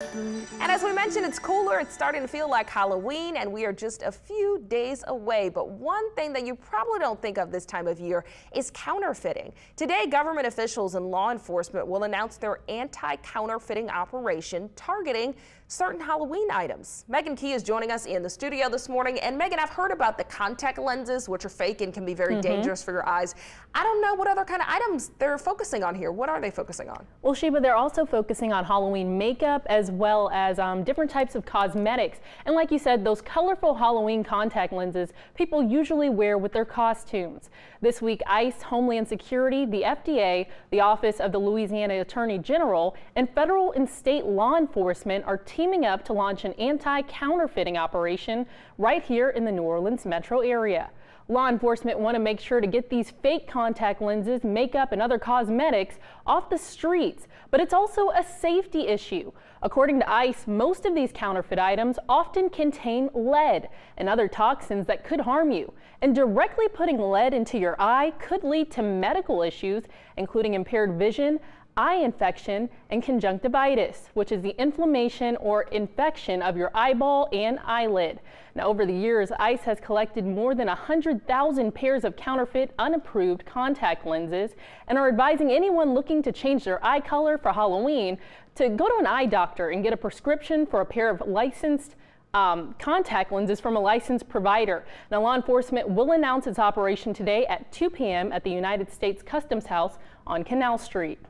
And as we mentioned, it's cooler. It's starting to feel like Halloween, and we are just a few days away. But one thing that you probably don't think of this time of year is counterfeiting. Today, government officials and law enforcement will announce their anti-counterfeiting operation targeting certain Halloween items. Megan Key is joining us in the studio this morning. And Megan, I've heard about the contact lenses, which are fake and can be very dangerous for your eyes. I don't know what other kind of items they're focusing on here. What are they focusing on? Well, Sheba, they're also focusing on Halloween makeup as well as different types of cosmetics. And like you said, those colorful Halloween contact lenses people usually wear with their costumes. This week, ICE, Homeland Security, the FDA, the Office of the Louisiana Attorney General, and federal and state law enforcement are teaming up to launch an anti-counterfeiting operation right here in the New Orleans metro area. Law enforcement want to make sure to get these fake contact lenses, makeup, and other cosmetics off the streets, but it's also a safety issue. According to ICE, most of these counterfeit items often contain lead and other toxins that could harm you, and directly putting lead into your eye could lead to medical issues, including impaired vision, eye infection, and conjunctivitis, which is the inflammation or infection of your eyeball and eyelid. Now, over the years, ICE has collected more than 100,000 pairs of counterfeit, unapproved contact lenses and are advising anyone looking to change their eye color for Halloween to go to an eye doctor and get a prescription for a pair of licensed contact lenses from a licensed provider. Now, law enforcement will announce its operation today at 2 p.m. at the United States Customs House on Canal Street.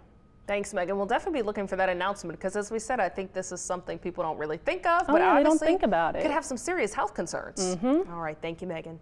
Thanks, Megan. We'll definitely be looking for that announcement because, as we said, I think this is something people don't really think of, but yeah, obviously they don't think about it. Could have some serious health concerns. All right. Thank you, Megan.